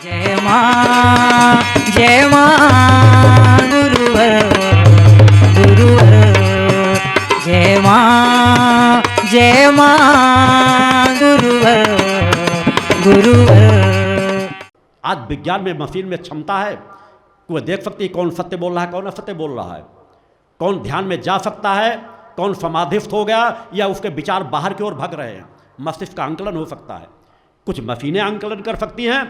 जय मां गुरुवर गुरुवर जय मां गुरुवर गुरुवर। आज विज्ञान में मशीन में क्षमता है कि वह देख सकती है कौन सत्य बोल रहा है कौन असत्य बोल रहा है, कौन ध्यान में जा सकता है, कौन समाधिस्थ हो गया या उसके विचार बाहर की ओर भग रहे हैं। मस्तिष्क का आंकलन हो सकता है। कुछ मशीनें आंकलन कर सकती हैं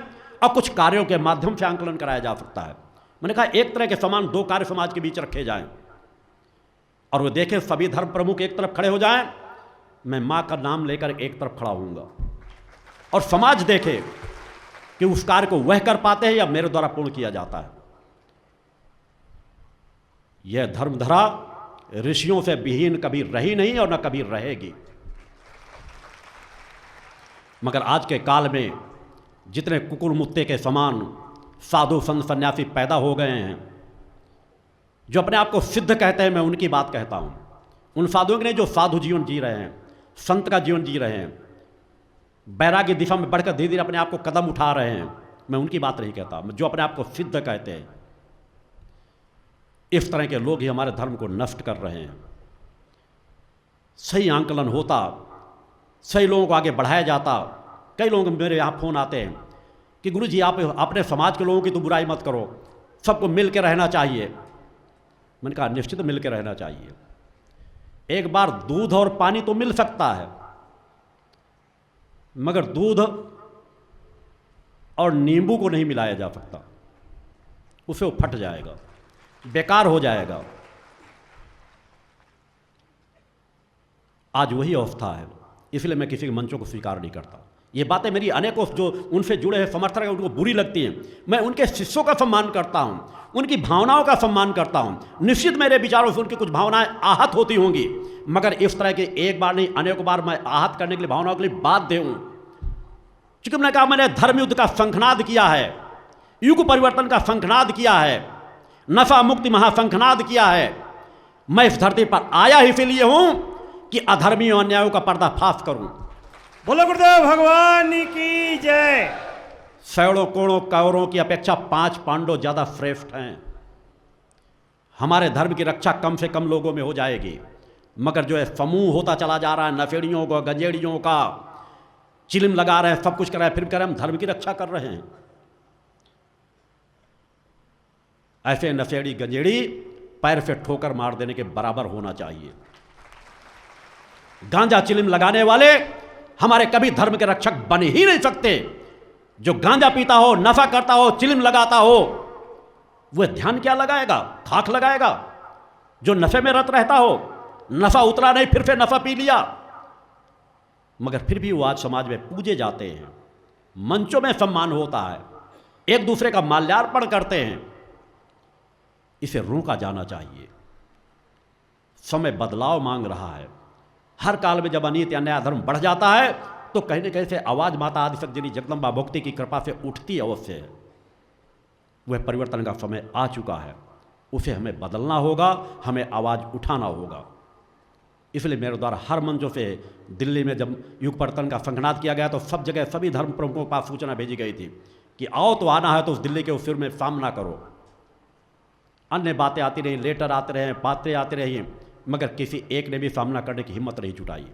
और कुछ कार्यों के माध्यम से आंकलन कराया जा सकता है। मैंने कहा एक तरह के समान दो कार्य समाज के बीच रखे जाएं और वो देखें सभी धर्म प्रमुख एक तरफ खड़े हो जाएं, मैं मां का नाम लेकर एक तरफ खड़ा होऊंगा और समाज देखे कि उस कार्य को वह कर पाते हैं या मेरे द्वारा पूर्ण किया जाता है। यह धर्मधरा ऋषियों से विहीन कभी रही नहीं और न कभी रहेगी। मगर आज के काल में जितने कुकुर मुत्ते के समान साधु संत सन्यासी पैदा हो गए हैं जो अपने आप को सिद्ध कहते हैं, मैं उनकी बात कहता हूं। उन साधुओं के नहीं जो साधु जीवन जी रहे हैं, संत का जीवन जी रहे हैं, वैराग्य दिशा में बढ़कर धीरे धीरे अपने आप को कदम उठा रहे हैं, मैं उनकी बात नहीं कहता। जो अपने आप को सिद्ध कहते हैं, इस तरह के लोग ही हमारे धर्म को नष्ट कर रहे हैं। सही आंकलन होता, सही लोगों को आगे बढ़ाया जाता। कई लोग मेरे यहाँ फ़ोन आते हैं कि गुरुजी आप अपने समाज के लोगों की तो बुराई मत करो, सबको मिल के रहना चाहिए। मैंने कहा निश्चित मिल के रहना चाहिए। एक बार दूध और पानी तो मिल सकता है, मगर दूध और नींबू को नहीं मिलाया जा सकता, उसे वो फट जाएगा, बेकार हो जाएगा। आज वही अवस्था है, इसलिए मैं किसी के मंचों को स्वीकार नहीं करता। ये बातें मेरी अनेकों जो उनसे जुड़े हैं समर्थक हैं उनको बुरी लगती हैं। मैं उनके शिष्यों का सम्मान करता हूं, उनकी भावनाओं का सम्मान करता हूं। निश्चित मेरे विचारों से उनकी कुछ भावनाएं आहत होती होंगी, मगर इस तरह के एक बार नहीं अनेकों बार मैं आहत करने के लिए भावनाओं के लिए बाध्य हूं। चूंकि मैंने कहा मैंने धर्म युद्ध का शंखनाद किया है, युग परिवर्तन का शंखनाद किया है, नफा मुक्ति महाशंखनाद किया है। मैं इस धरती पर आया ही इसीलिए हूं कि अधर्मियों अन्यायों का पर्दाफाश करूं। बोलो गुरुदेव भगवान की जय। सैकड़ों करोड़ों कौरवों की अपेक्षा 5 पांडव ज्यादा श्रेष्ठ हैं। हमारे धर्म की रक्षा कम से कम लोगों में हो जाएगी, मगर जो है समूह होता चला जा रहा है, नशेड़ियों का, गंजेड़ियों का, चिलिम लगा रहे हैं, सब कुछ कर रहे हैं, फिर कह रहे हैं हम धर्म की रक्षा कर रहे हैं। ऐसे नशेड़ी गंजेड़ी पैर से ठोकर मार देने के बराबर होना चाहिए। गांजा चिलिम लगाने वाले हमारे कभी धर्म के रक्षक बन ही नहीं सकते। जो गांजा पीता हो, नशा करता हो, चिलिम लगाता हो, वह ध्यान क्या लगाएगा, खाक लगाएगा। जो नशे में रत रहता हो, नशा उतरा नहीं फिर से नशा पी लिया, मगर फिर भी वो आज समाज में पूजे जाते हैं, मंचों में सम्मान होता है, एक दूसरे का माल्यार्पण करते हैं। इसे रोका जाना चाहिए। समय बदलाव मांग रहा है। हर काल में जब अनीति अन्याय धर्म बढ़ जाता है तो कहीं न कहीं से आवाज माता आदिशक्ति जगदम्बा भक्ति की कृपा से उठती अवश्य है। वह परिवर्तन का समय आ चुका है, उसे हमें बदलना होगा, हमें आवाज़ उठाना होगा। इसलिए मेरे द्वारा हर मंचों से दिल्ली में जब युग परिवर्तन का शंखनाद किया गया तो सब जगह सभी धर्म प्रमुखों के पास सूचना भेजी गई थी कि आओ तो आना है तो उस दिल्ली के उस सिर में सामना करो। अन्य बातें आती रही, लेटर आते रहे, बातें आती रही, मगर किसी एक ने भी सामना करने की हिम्मत नहीं जुटाई।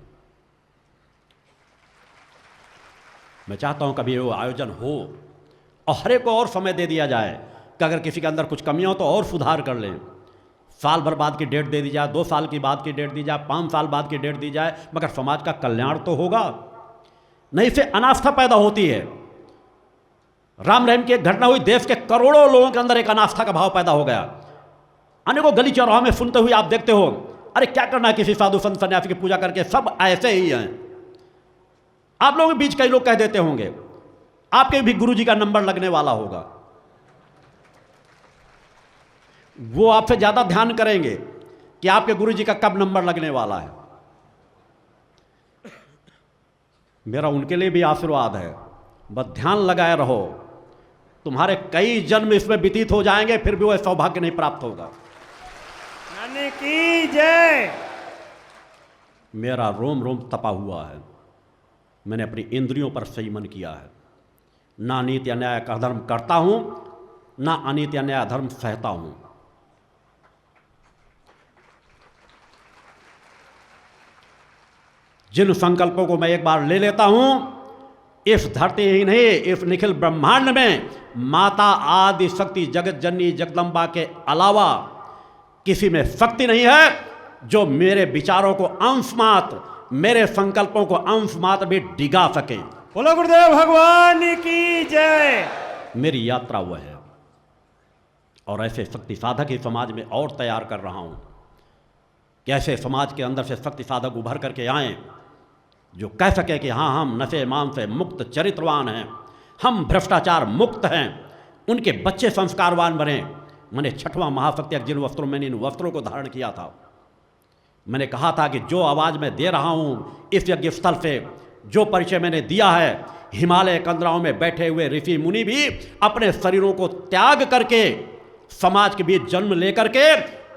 मैं चाहता हूं कभी वो आयोजन हो और हर एक को और समय दे दिया जाए कि अगर किसी के अंदर कुछ कमियां हो तो और सुधार कर लें। साल भर बाद की डेट दे दी जाए, 2 साल की बाद की डेट दी जाए, 5 साल बाद की डेट दी जाए, मगर समाज का कल्याण तो होगा। नहीं से अनास्था पैदा होती है। राम रहीम की एक घटना हुई, देश के करोड़ों लोगों के अंदर एक अनास्था का भाव पैदा हो गया। अनेकों गली चौराहों में सुनते हुए आप देखते हो, अरे क्या करना है किसी साधु संत सन्यासी की पूजा करके, सब ऐसे ही हैं। आप लोगों के बीच कई लोग कह देते होंगे आपके भी गुरु जी का नंबर लगने वाला होगा। वो आपसे ज्यादा ध्यान करेंगे कि आपके गुरु जी का कब नंबर लगने वाला है। मेरा उनके लिए भी आशीर्वाद है, बस ध्यान लगाए रहो। तुम्हारे कई जन्म इसमें व्यतीत हो जाएंगे, फिर भी वह सौभाग्य नहीं प्राप्त होगा। की जय। मेरा रोम रोम तपा हुआ है। मैंने अपनी इंद्रियों पर संयमन किया है। ना अनीति अन्याय का धर्म करता हूं, ना अनीति अन्याय धर्म सहता हूं। जिन संकल्पों को मैं एक बार ले लेता हूं, इस धरती ही नहीं, इस निखिल ब्रह्मांड में माता आदि शक्ति जगत जननी जगदम्बा के अलावा किसी में शक्ति नहीं है जो मेरे विचारों को अंश मात्र, मेरे संकल्पों को अंश मात्र भी डिगा सके। बोलो गुरुदेव भगवान की जय। मेरी यात्रा वह है, और ऐसे शक्ति साधक ही समाज में और तैयार कर रहा हूं कि ऐसे समाज के अंदर से शक्ति साधक उभर करके आएं जो कह सके कि हाँ, हम नशे मान से मुक्त चरित्रवान हैं, हम भ्रष्टाचार मुक्त हैं, उनके बच्चे संस्कारवान बने। मैंने 6वां महासत्याग्रह जिन वस्त्रों में इन वस्त्रों को धारण किया था, मैंने कहा था कि जो आवाज़ मैं दे रहा हूँ इस यज्ञ स्थल से, जो परिचय मैंने दिया है, हिमालय कंदराओं में बैठे हुए ऋषि मुनि भी अपने शरीरों को त्याग करके समाज के बीच जन्म लेकर के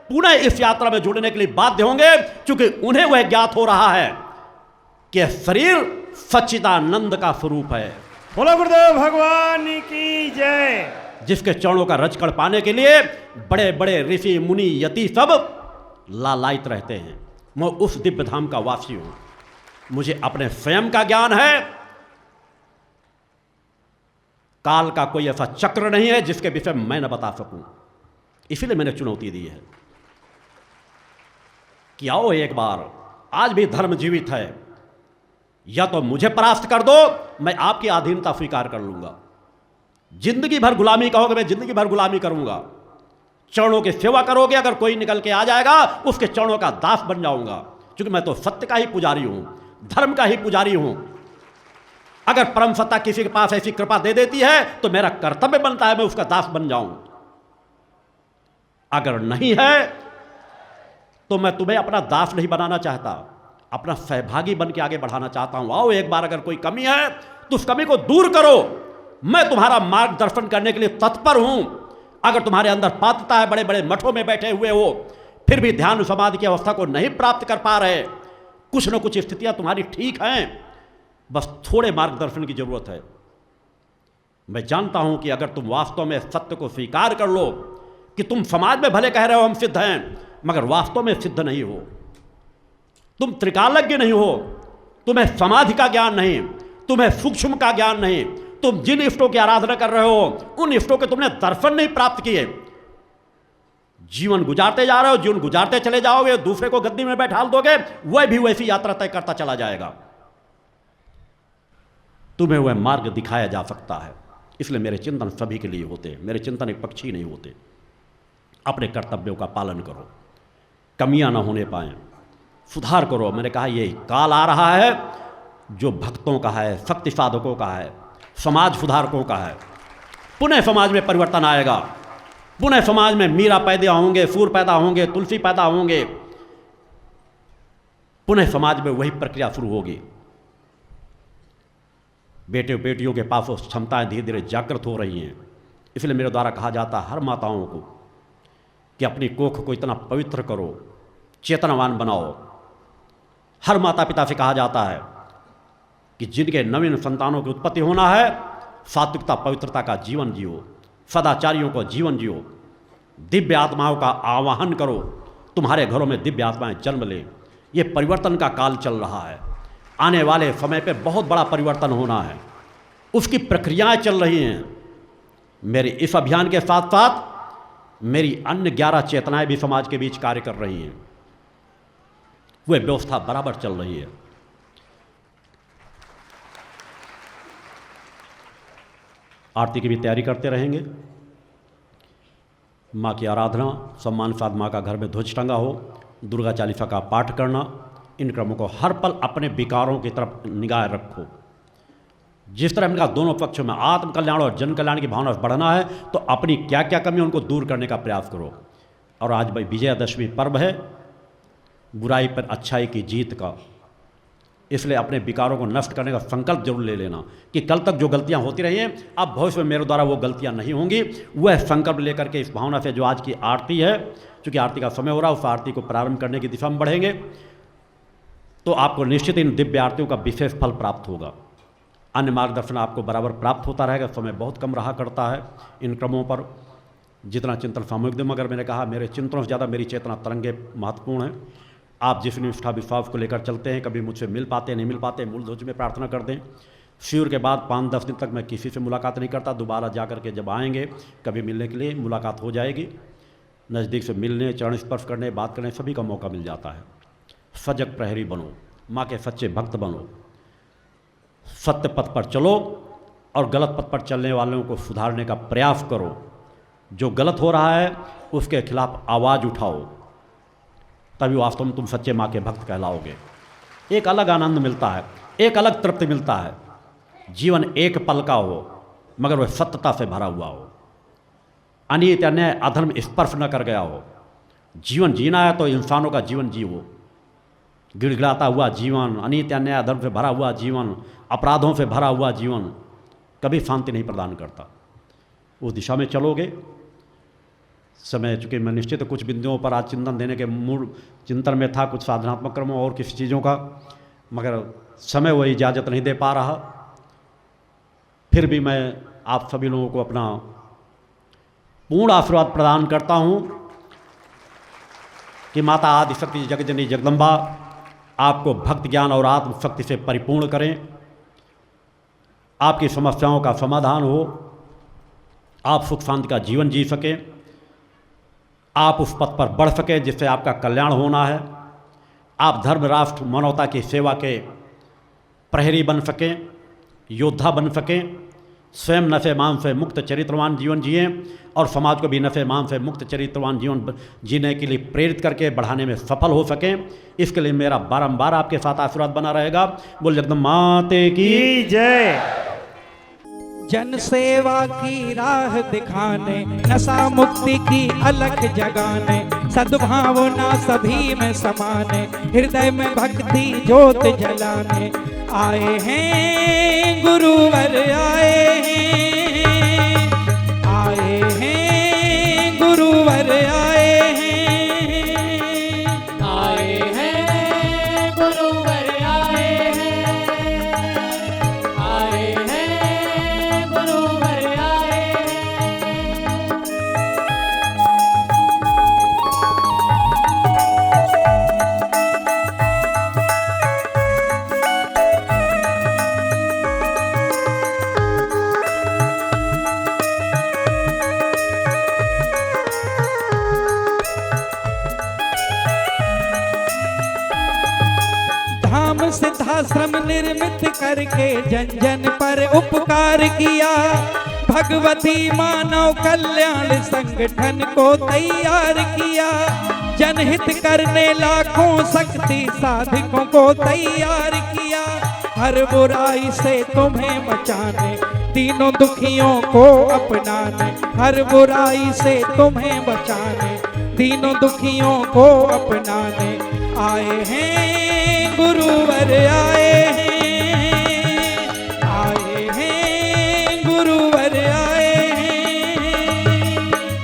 पुनः इस यात्रा में जुड़ने के लिए बाध्य होंगे, क्योंकि उन्हें वह ज्ञात हो रहा है कि शरीर सच्चिदानंद का स्वरूप है। बोलो गुरुदेव भगवान की जय। जिसके चरणों का रजकड़ पाने के लिए बड़े बड़े ऋषि मुनि यति सब लालायित रहते हैं। मैं उस दिव्य धाम का वासी हूं। मुझे अपने स्वयं का ज्ञान है। काल का कोई ऐसा चक्र नहीं है जिसके विषय में मैं न बता सकूं। इसीलिए मैंने चुनौती दी है कि आओ एक बार, आज भी धर्म जीवित है, या तो मुझे परास्त कर दो, मैं आपकी अधीनता स्वीकार कर लूंगा। जिंदगी भर गुलामी कहोगे, मैं जिंदगी भर गुलामी करूंगा। चरणों की सेवा करोगे, अगर कोई निकल के आ जाएगा उसके चरणों का दास बन जाऊंगा, क्योंकि मैं तो सत्य का ही पुजारी हूं, धर्म का ही पुजारी हूं। अगर परम सत्ता किसी के पास ऐसी कृपा दे देती है तो मेरा कर्तव्य बनता है मैं उसका दास बन जाऊं। अगर नहीं है तो मैं तुम्हें अपना दास नहीं बनाना चाहता, अपना सहभागी बन के आगे बढ़ाना चाहता हूं। आओ एक बार, अगर कोई कमी है तो उस कमी को दूर करो। मैं तुम्हारा मार्गदर्शन करने के लिए तत्पर हूं। अगर तुम्हारे अंदर पात्रता है, बड़े बड़े मठों में बैठे हुए हो, फिर भी ध्यान समाधि की अवस्था को नहीं प्राप्त कर पा रहे, कुछ न कुछ स्थितियां तुम्हारी ठीक हैं, बस थोड़े मार्गदर्शन की जरूरत है। मैं जानता हूं कि अगर तुम वास्तव में सत्य को स्वीकार कर लो कि तुम समाज में भले कह रहे हो हम सिद्ध हैं, मगर वास्तव में सिद्ध नहीं हो, तुम त्रिकालज्ञ नहीं हो, तुम्हें समाधि का ज्ञान नहीं, तुम्हें सूक्ष्म का ज्ञान नहीं, तुम जिन इष्टों की आराधना कर रहे हो उन इष्टों के तुमने दर्शन नहीं प्राप्त किए, जीवन गुजारते जा रहे हो, जीवन गुजारते चले जाओगे, दूसरे को गद्दी में बैठाल दोगे, वह भी वैसी यात्रा तय करता चला जाएगा। तुम्हें वह मार्ग दिखाया जा सकता है। इसलिए मेरे चिंतन सभी के लिए होते, मेरे चिंतन एक पक्षी नहीं होते। अपने कर्तव्यों का पालन करो, कमियां ना होने पाए, सुधार करो। मैंने कहा ये काल आ रहा है जो भक्तों का है, शक्ति साधकों का है, समाज सुधारकों का है। पुनः समाज में परिवर्तन आएगा, पुनः समाज में मीरा पैदा होंगे, सूर पैदा होंगे, तुलसी पैदा होंगे, पुनः समाज में वही प्रक्रिया शुरू होगी। बेटे बेटियों के पास वो क्षमताएं धीरे धीरे जागृत हो रही हैं। इसलिए मेरे द्वारा कहा जाता है हर माताओं को कि अपनी कोख को इतना पवित्र करो, चेतनावान बनाओ। हर माता पिता से कहा जाता है कि जिनके नवीन संतानों की उत्पत्ति होना है, सात्विकता पवित्रता का जीवन जियो, सदाचारियों को जीवन जियो, दिव्य आत्माओं का आवाहन करो, तुम्हारे घरों में दिव्य आत्माएं जन्म लें। ये परिवर्तन का काल चल रहा है। आने वाले समय पे बहुत बड़ा परिवर्तन होना है, उसकी प्रक्रियाएं चल रही हैं। मेरे इस अभियान के साथ साथ मेरी अन्य 11 चेतनाएं भी समाज के बीच कार्य कर रही हैं, वह व्यवस्था बराबर चल रही है। आरती की भी तैयारी करते रहेंगे। माँ की आराधना, सम्मान साथ माँ का घर में ध्वज टंगा हो, दुर्गा चालीसा का पाठ करना, इन क्रमों को हर पल अपने विकारों की तरफ निगाह रखो। जिस तरह इनका दोनों पक्षों में आत्म कल्याण और जन कल्याण की भावना बढ़ना है तो अपनी क्या क्या कमी है उनको दूर करने का प्रयास करो। और आज भाई विजयादशमी पर्व है, बुराई पर अच्छाई की जीत का, इसलिए अपने विकारों को नष्ट करने का संकल्प जरूर ले लेना कि कल तक जो गलतियां होती रही हैं अब भविष्य में मेरे द्वारा वो गलतियां नहीं होंगी। वह संकल्प लेकर के इस भावना से जो आज की आरती है, चूँकि आरती का समय हो रहा है, उस आरती को प्रारंभ करने की दिशा में बढ़ेंगे तो आपको निश्चित इन दिव्य आरतियों का विशेष फल प्राप्त होगा। अन्य मार्गदर्शन आपको बराबर प्राप्त होता रहेगा। समय बहुत कम रहा करता है इन क्रमों पर, जितना चिंतन सामूहिक दम। मगर मैंने कहा मेरे चिंतनों से ज़्यादा मेरी चेतना तरंगे महत्वपूर्ण हैं। आप जिस निष्ठा विश्वास को लेकर चलते हैं, कभी मुझसे मिल पाते नहीं मिल पाते, मूल ध्वज में प्रार्थना कर दें। शिविर के बाद 5-10 दिन तक मैं किसी से मुलाकात नहीं करता। दोबारा जा कर के जब आएंगे कभी मिलने के लिए मुलाकात हो जाएगी। नज़दीक से मिलने, चरण स्पर्श करने, बात करने सभी का मौका मिल जाता है। सजग प्रहरी बनो, माँ के सच्चे भक्त बनो, सत्य पथ पर चलो और गलत पथ पर चलने वालों को सुधारने का प्रयास करो। जो गलत हो रहा है उसके खिलाफ आवाज़ उठाओ, तभी वास्तव में तुम सच्चे माँ के भक्त कहलाओगे। एक अलग आनंद मिलता है, एक अलग तृप्ति मिलता है। जीवन एक पल का हो मगर वह सत्यता से भरा हुआ हो, अनित अन्याय अधर्म स्पर्श न कर गया हो। जीवन जीना है तो इंसानों का जीवन जीवो। गिड़गिड़ाता हुआ जीवन, अनित अन्याय अधर्म से भरा हुआ जीवन, अपराधों से भरा हुआ जीवन कभी शांति नहीं प्रदान करता। उस दिशा में चलोगे। समय चूँकि मैं निश्चित कुछ बिंदुओं पर आज चिंतन देने के मूल चिंतन में था, कुछ साधनात्मक क्रमों और किसी चीज़ों का, मगर समय वही इजाज़त नहीं दे पा रहा। फिर भी मैं आप सभी लोगों को अपना पूर्ण आशीर्वाद प्रदान करता हूँ कि माता आदिशक्ति जगजननी जगदम्बा आपको भक्त ज्ञान और आत्मशक्ति से परिपूर्ण करें, आपकी समस्याओं का समाधान हो, आप सुख शांति का जीवन जी सकें, आप उस पथ पर बढ़ सकें जिससे आपका कल्याण होना है। आप धर्म, राष्ट्र, मानवता की सेवा के प्रहरी बन सकें, योद्धा बन सकें, स्वयं नशे मान से मुक्त चरित्रवान जीवन जिएं और समाज को भी नशे मान से मुक्त चरित्रवान जीवन जीने के लिए प्रेरित करके बढ़ाने में सफल हो सकें। इसके लिए मेरा बारंबार आपके साथ आशीर्वाद बना रहेगा। बोल जगदम्बा माते की जय। जन सेवा की राह दिखाने, नशा मुक्ति की अलख जगाने, सद्भावना सभी में समाने, हृदय में भक्ति ज्योत जलाने आए हैं गुरुवर, आए हैं, आए हैं गुरुवर, आए हैं, आए हैं गुरुवर, आए हैं, आए हैं गुरुवर, आए हैं। धाम सिद्धाश्रम निर्मित करके जन जन पर उपकार किया, भगवती मानव कल्याण संगठन को तैयार किया, जनहित करने लाखों शक्ति साधकों को तैयार किया, हर बुराई से तुम्हें बचाने, तीनों दुखियों को अपनाने, हर बुराई से तुम्हें बचाने, तीनों दुखियों को अपनाने आए हैं गुरुवर, आए हैं, आए हैं गुरुवर, आए हैं,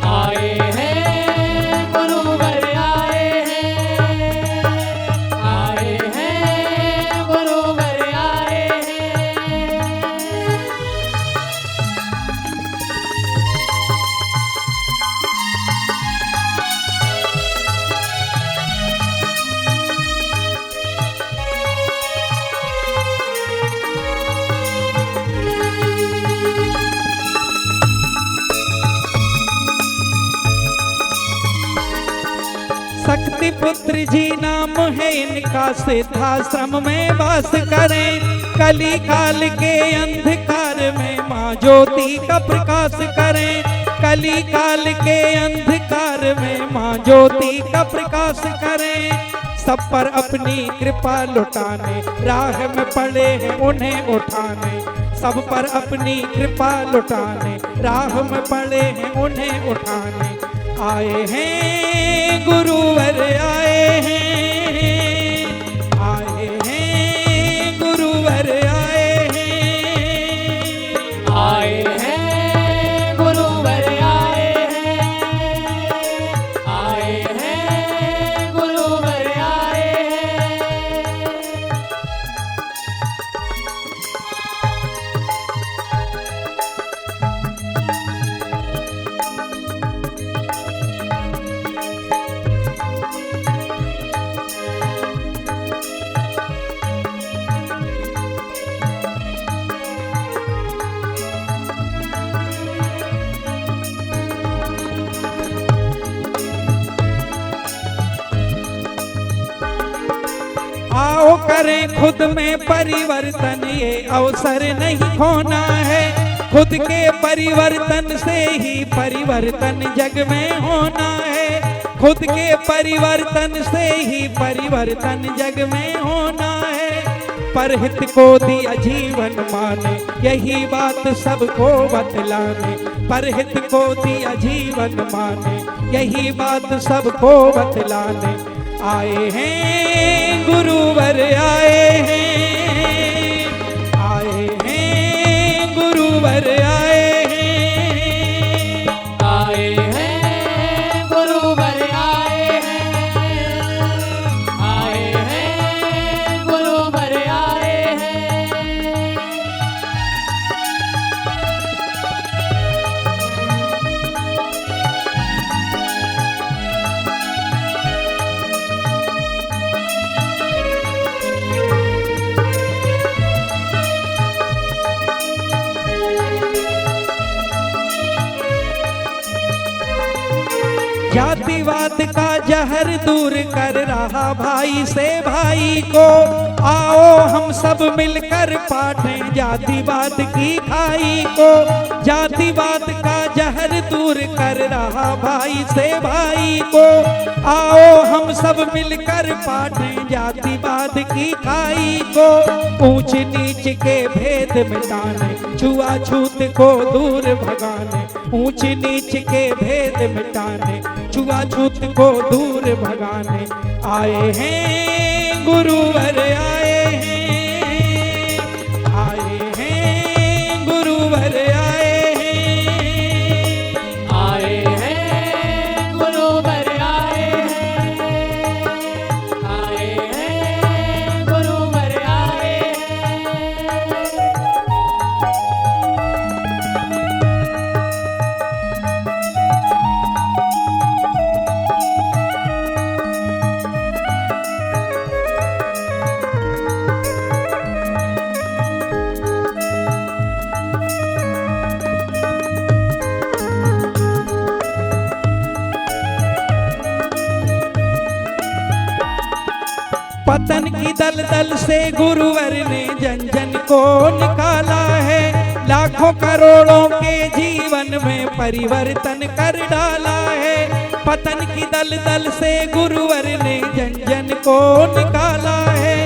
आए हैं गुरुवर, आए हैं, आए हैं गुरुवर, आए हैं। शक्ति पुत्र जी नाम है इनका, सिद्धाश्रम में वास करें, कली काल के अंधकार में माँ ज्योति का प्रकाश करें, कली काल के अंधकार में माँ ज्योति का प्रकाश करें, सब पर अपनी कृपा लुटाने, राह में पड़े हैं उन्हें उठाने, सब पर अपनी कृपा लुटाने, राह में पड़े हैं उन्हें उठाने आए हैं गुरुवर, आए हैं, आए हैं गुरुवर, आए हैं, आए हैं गुरुवर, आए हैं, आए हैं गुरुवर, आए हैं। करें खुद में परिवर्तन, ये अवसर नहीं खोना है। खुद के परिवर्तन से ही परिवर्तन जग में होना है। खुद के परिवर्तन से ही परिवर्तन जग में होना है। परहित को दिया जीवन माने, यही बात सबको बतलाने। परहित को दिया जीवन माने, यही बात सबको बतलाने। आए हैं गुरुवर आए हैं, आए हैं गुरुवर आए हैं। आए हैं गुरुवर आए हैं, आए हैं गुरुवर आए हैं। जातिवाद का जहर दूर कर रहा भाई से भाई को। आओ हम सब मिलकर पाटें जातिवाद की खाई को। जातिवाद का जहर दूर कर रहा भाई से भाई को। आओ हम सब मिलकर पाटें जातिवाद की खाई को। ऊंच नीच के भेद मिटाने, छुआछूत को दूर भगाने। ऊंच नीच के भेद मिटाने, छुआछूत को दूर भगाने। आए हैं गुरुवर आए हैं, आए हैं गुरुवर आए हैं। आए हैं गुरुवर आए हैं, आए हैं गुरुवर आए हैं। पतन की दलदल से गुरुवर ने जन जन को निकाला है। लाखों करोड़ों के जीवन में परिवर्तन कर डाला है। पतन की दलदल से गुरुवर ने जन जन को निकाला है।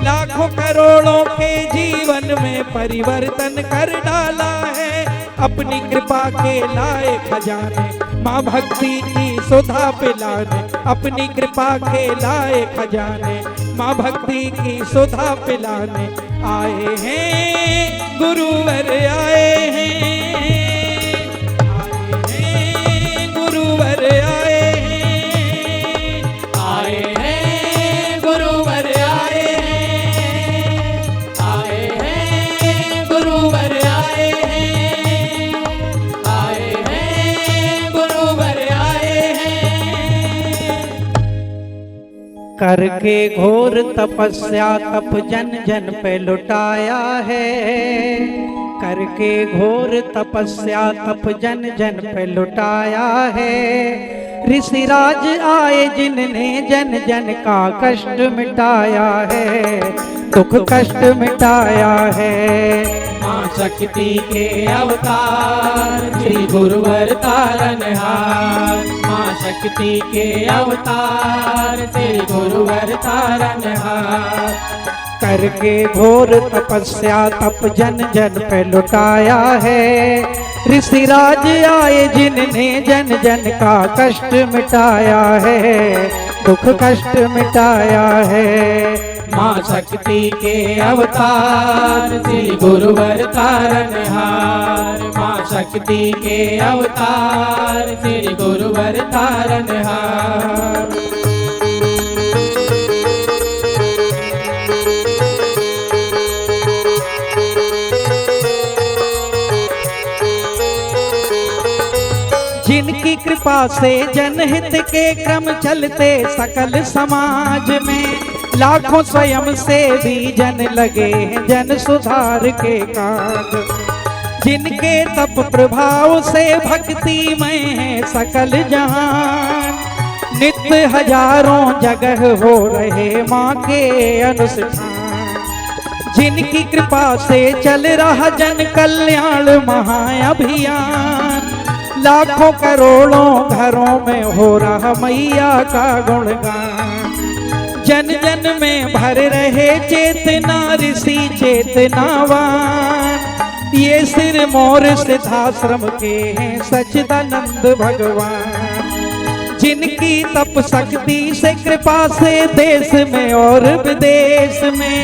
लाखों करोड़ों के जीवन में परिवर्तन कर डाला है। अपनी कृपा के लाए खजाने, माँ भक्ति की सुधा पिलाने। अपनी कृपा के लाए खजाने, माँ भक्ति की सुधा पिलाने। आए हैं गुरुवर आए हैं, आए हैं गुरुवर आए हैं। आए हैं गुरुवर आए हैं, आए हैं गुरुवर आए हैं, आए हैं गुरुवर आए हैं। करके घोर तपस्या तप जन जन पे लुटाया है। करके घोर तपस्या तप जन जन पे लुटाया है। ऋषिराज आए जिनने जन जन का कष्ट मिटाया है, दुख कष्ट मिटाया है। माँ शक्ति के अवतार श्री गुरुवर तारनहार। माँ शक्ति के अवतार श्री गुरुवर तारनहार। करके घोर तपस्या तप जन जन पे लुटाया है। ऋषिराज आए जिनने जन जन का कष्ट मिटाया है, दुख कष्ट मिटाया है। माँ शक्ति के अवतार श्री गुरुवर तारनहार। माँ शक्ति के अवतार श्री गुरुवर तारनहार। जिनकी कृपा से जनहित के क्रम चलते सकल समाज में। लाखों स्वयं से भी जन लगे हैं जन सुधार के काज। जिनके तप प्रभाव से भक्ति में है सकल जहान। नित्य हजारों जगह हो रहे माँ के अनुष्ठान। जिनकी कृपा से चल रहा जन कल्याण महाअभियान। लाखों करोड़ों घरों में हो रहा मैया का गुणगान। जन जन में भर रहे चेतना ऋषि चेतनावान। ये सिर मोर सिद्धाश्रम के हैं सच्चिदानंद भगवान। जिनकी तप शक्ति से कृपा से देश में और विदेश में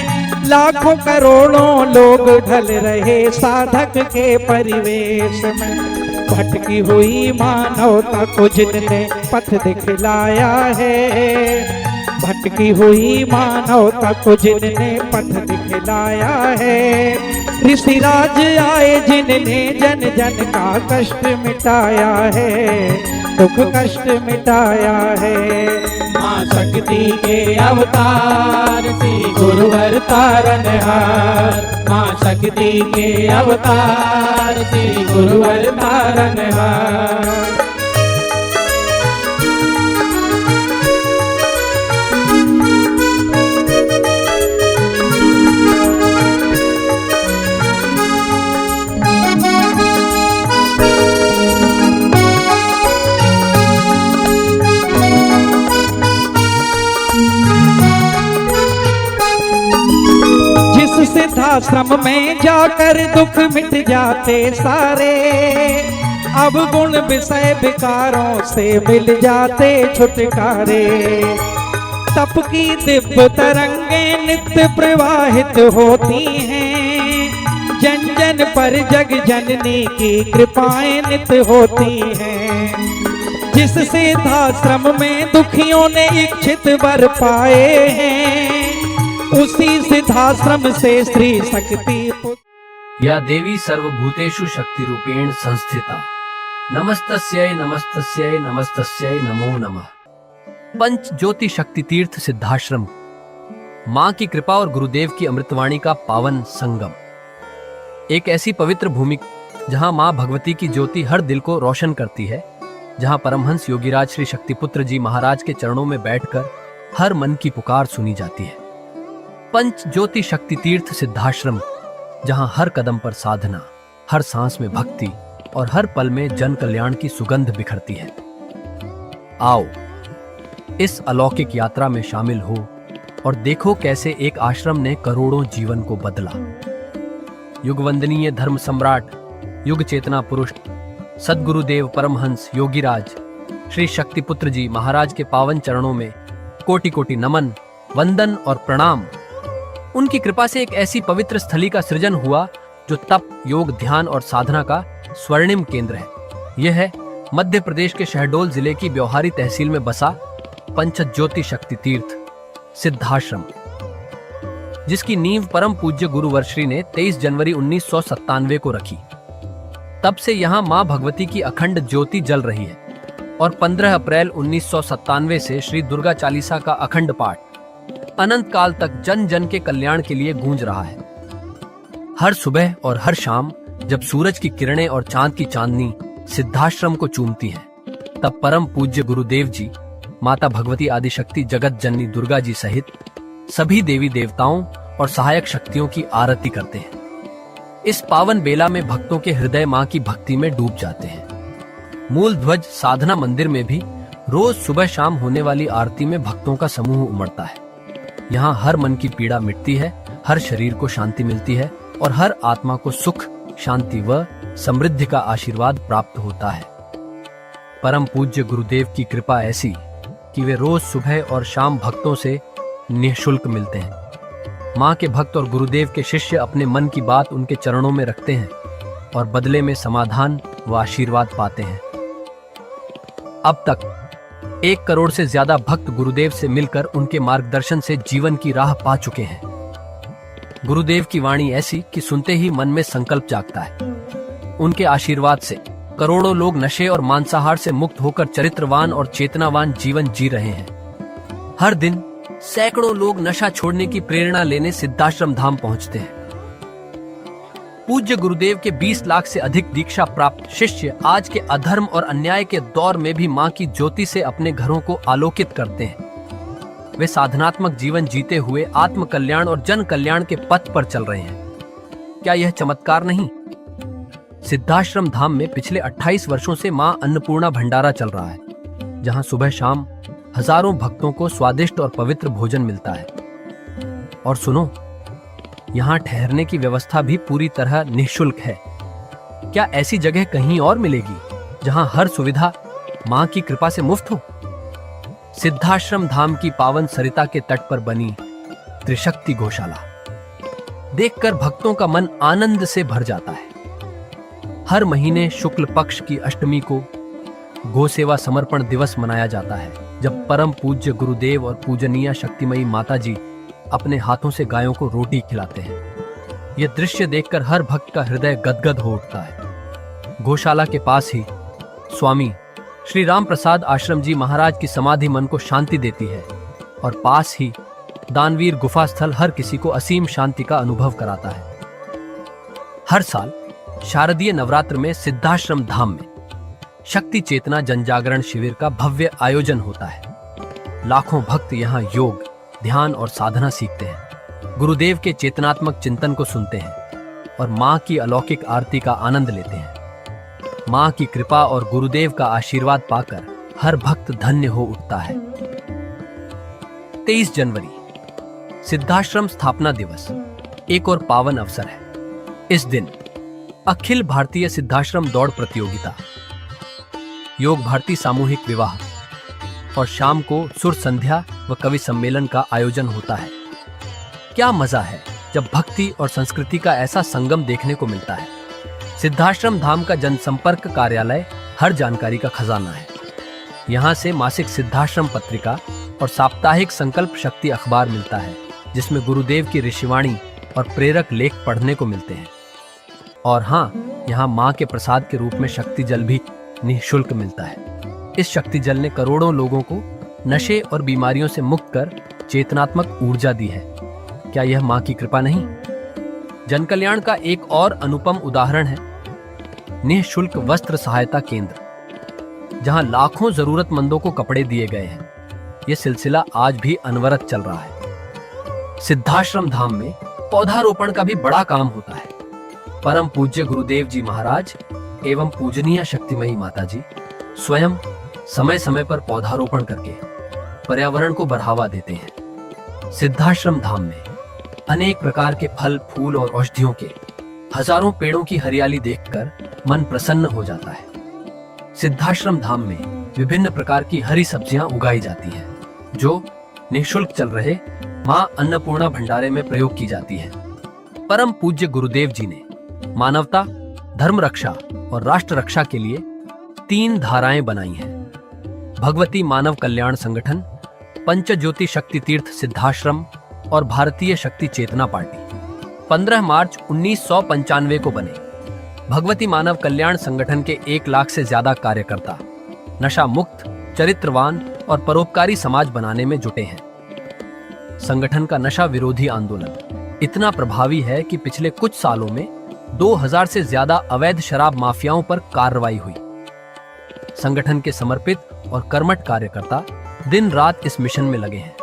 लाखों करोड़ों लोग ढल रहे साधक के परिवेश में। भटकी हुई मानवता को जिनने पथ दिखलाया है। भटकी हुई मानवता को जिनने पथ दिखलाया है। ऋषिराज आए जिनने जन जन का कष्ट मिटाया है। दुख कष्ट मिटाया है। माँ शक्ति के अवतार श्री गुरुवर तारनहार। माँ शक्ति के अवतार श्री गुरुवर तारनहार। सिद्धाश्रम में जाकर दुख मिट जाते सारे। अब गुण विषय विकारों से मिल जाते छुटकारे। तप की दिव्य तरंगे नित्य प्रवाहित होती हैं। जन जन पर जग जननी की कृपाएं नित्य होती हैं। जिस सिद्धाश्रम में दुखियों ने इच्छित वर पाए हैं। उसी सिद्धाश्रम से स्त्री शक्ति या देवी सर्वभूतेषु शक्ति रूपेण संस्थिता। नमस्तस्यै नमस्तस्यै नमस्तस्यै नमो नमः। पंच ज्योति शक्ति तीर्थ सिद्धाश्रम मां की कृपा और गुरुदेव की अमृतवाणी का पावन संगम। एक ऐसी पवित्र भूमि जहां मां भगवती की ज्योति हर दिल को रोशन करती है। जहां परमहंस योगीराज श्री शक्तिपुत्र जी महाराज के चरणों में बैठकर हर मन की पुकार सुनी जाती है। पंच ज्योति शक्ति तीर्थ सिद्धाश्रम जहां हर कदम पर साधना, हर सांस में भक्ति और हर पल में जन कल्याण की सुगंध बिखरती है। आओ इस अलौकिक यात्रा में शामिल हो और देखो कैसे एक आश्रम ने करोड़ों जीवन को बदला। युगवंदनीय धर्म सम्राट, युग चेतना पुरुष सद्गुरुदेव परमहंस योगीराज श्री शक्तिपुत्र जी महाराज के पावन चरणों में कोटि कोटि नमन, वंदन और प्रणाम। उनकी कृपा से एक ऐसी पवित्र स्थली का सृजन हुआ जो तप, योग, ध्यान और साधना का स्वर्णिम केंद्र है। यह है मध्य प्रदेश के शहडोल जिले की ब्योहारी तहसील में बसा पंच ज्योति शक्ति तीर्थ सिद्धाश्रम, जिसकी नींव परम पूज्य गुरु वर्श्री ने 23 जनवरी 1997 को रखी। तब से यहाँ माँ भगवती की अखंड ज्योति जल रही है और 15 अप्रैल 1997 से श्री दुर्गा चालीसा का अखंड पाठ अनंत काल तक जन जन के कल्याण के लिए गूंज रहा है। हर सुबह और हर शाम जब सूरज की किरणें और चांद की चांदनी सिद्धाश्रम को चूमती हैं, तब परम पूज्य गुरुदेव जी, माता भगवती आदिशक्ति जगत जननी दुर्गा जी सहित सभी देवी देवताओं और सहायक शक्तियों की आरती करते हैं। इस पावन बेला में भक्तों के हृदय मां की भक्ति में डूब जाते हैं। मूल ध्वज साधना मंदिर में भी रोज सुबह शाम होने वाली आरती में भक्तों का समूह उमड़ता है। यहाँ हर मन की पीड़ा मिटती है, हर शरीर को शांति मिलती है और हर आत्मा को सुख, शांति व समृद्धि का आशीर्वाद प्राप्त होता है। परम पूज्य गुरुदेव की कृपा ऐसी कि वे रोज सुबह और शाम भक्तों से निःशुल्क मिलते हैं। माँ के भक्त और गुरुदेव के शिष्य अपने मन की बात उनके चरणों में रखते हैं और बदले में समाधान व आशीर्वाद पाते हैं। अब तक 1 करोड़ से ज्यादा भक्त गुरुदेव से मिलकर उनके मार्गदर्शन से जीवन की राह पा चुके हैं। गुरुदेव की वाणी ऐसी कि सुनते ही मन में संकल्प जागता है। उनके आशीर्वाद से करोड़ों लोग नशे और मांसाहार से मुक्त होकर चरित्रवान और चेतनावान जीवन जी रहे हैं। हर दिन सैकड़ों लोग नशा छोड़ने की प्रेरणा लेने सिद्धाश्रम धाम पहुंचते हैं। पूज्य गुरुदेव के 20 लाख से अधिक दीक्षा प्राप्त शिष्य आज के अधर्म और अन्याय के दौर में भी मां की ज्योति से अपने घरों को आलोकित करते हैं। वे साधनात्मक जीवन जीते हुए आत्म कल्याण और जन कल्याण के पथ पर चल रहे हैं। क्या यह चमत्कार नहीं? सिद्धाश्रम धाम में पिछले 28 वर्षों से मां अन्नपूर्णा भंडारा चल रहा है, जहां सुबह शाम हजारों भक्तों को स्वादिष्ट और पवित्र भोजन मिलता है। और सुनो, यहां ठहरने की व्यवस्था भी पूरी तरह निःशुल्क है। क्या ऐसी जगह कहीं और मिलेगी जहां हर सुविधा मां की कृपा से मुफ्त हो? सिद्धाश्रम धाम की पावन सरिता के तट पर बनी त्रिशक्ति गौशाला देखकर भक्तों का मन आनंद से भर जाता है। हर महीने शुक्ल पक्ष की अष्टमी को गो सेवा समर्पण दिवस मनाया जाता है, जब परम पूज्य गुरुदेव और पूजनीय शक्तिमयी माता जी अपने हाथों से गायों को रोटी खिलाते हैं। यह दृश्य देखकर हर भक्त का हृदय गदगद हो उठता है। गौशाला के पास ही स्वामी श्री राम प्रसाद आश्रम जी महाराज की समाधि मन को शांति देती है, और पास ही दानवीर गुफा स्थल हर किसी को असीम शांति का अनुभव कराता है। हर साल शारदीय नवरात्र में सिद्धाश्रम धाम में शक्ति चेतना जनजागरण शिविर का भव्य आयोजन होता है। लाखों भक्त यहाँ योग, ध्यान और साधना सीखते हैं, गुरुदेव के चेतनात्मक चिंतन को सुनते हैं और मां की अलौकिक आरती का आनंद लेते हैं। मां की कृपा और गुरुदेव का आशीर्वाद पाकर हर भक्त धन्य हो उठता है। 23 जनवरी सिद्धाश्रम स्थापना दिवस एक और पावन अवसर है। इस दिन अखिल भारतीय सिद्धाश्रम दौड़ प्रतियोगिता, योग भारती सामूहिक विवाह और शाम को सुर संध्या व कवि सम्मेलन का आयोजन होता है। क्या मजा है जब भक्ति और संस्कृति का ऐसा संगम देखने को मिलता है। सिद्धाश्रम धाम का जनसंपर्क कार्यालय हर जानकारी का खजाना है। यहाँ से मासिक सिद्धाश्रम पत्रिका और साप्ताहिक संकल्प शक्ति अखबार मिलता है, जिसमें गुरुदेव की ऋषिवाणी और प्रेरक लेख पढ़ने को मिलते हैं। और हाँ, यहाँ माँ के प्रसाद के रूप में शक्ति जल भी निःशुल्क मिलता है। इस शक्ति जल ने करोड़ों लोगों को नशे और बीमारियों से मुक्त कर चेतनात्मक ऊर्जा दी है। क्या यह माँ की कृपा नहीं? जन कल्याण का एक और अनुपम उदाहरण है निःशुल्क वस्त्र सहायता केंद्र, जहां लाखों जरूरतमंदों को कपड़े दिए गए हैं। यह सिलसिला आज भी अनवरत चल रहा है। सिद्धाश्रम धाम में पौधारोपण का भी बड़ा काम होता है। परम पूज्य गुरुदेव जी महाराज एवं पूजनीय शक्तिमयी माता जी स्वयं समय समय पर पौधारोपण करके पर्यावरण को बढ़ावा देते हैं। सिद्धाश्रम धाम में अनेक प्रकार के फल, फूल और औषधियों के हजारों पेड़ों की हरियाली देखकर मन प्रसन्न हो जाता है। सिद्धाश्रम धाम में विभिन्न प्रकार की हरी सब्जियां उगाई जाती हैं, जो निःशुल्क चल रहे मां अन्नपूर्णा भंडारे में प्रयोग की जाती है। परम पूज्य गुरुदेव जी ने मानवता, धर्म रक्षा और राष्ट्र रक्षा के लिए 3 धाराएं बनाई हैं। भगवती मानव कल्याण संगठन, पंचज्योति शक्ति तीर्थ सिद्धाश्रम और भारतीय शक्ति चेतना पार्टी 15 मार्च 1995 को बने। भगवती मानव कल्याण संगठन के 1 लाख से ज्यादा कार्यकर्ता नशा मुक्त, चरित्रवान और परोपकारी समाज बनाने में जुटे हैं। संगठन का नशा विरोधी आंदोलन इतना प्रभावी है कि पिछले कुछ सालों में 2000 से ज्यादा अवैध शराब माफियाओं पर कार्रवाई हुई। संगठन के समर्पित और कर्मठ कार्यकर्ता दिन रात इस मिशन में लगे हैं।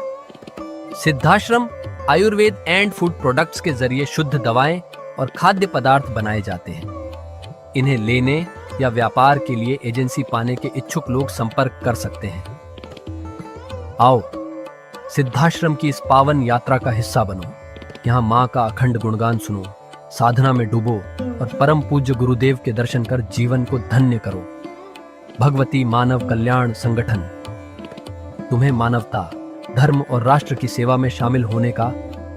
Siddhashram Ayurveda and food products के जरिए शुद्ध दवाएं और खाद्य पदार्थ बनाए जाते हैं। इन्हें लेने या व्यापार के लिए एजेंसी पाने के इच्छुक लोग संपर्क कर सकते हैं। आओ सिद्धाश्रम की इस पावन यात्रा का हिस्सा बनो। यहाँ माँ का अखंड गुणगान सुनो, साधना में डूबो और परम पूज्य गुरुदेव के दर्शन कर जीवन को धन्य करो। भगवती मानव कल्याण संगठन तुम्हें मानवता, धर्म और राष्ट्र की सेवा में शामिल होने का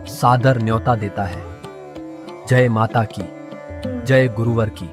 सादर न्योता देता है। जय माता की, जय गुरुवर की।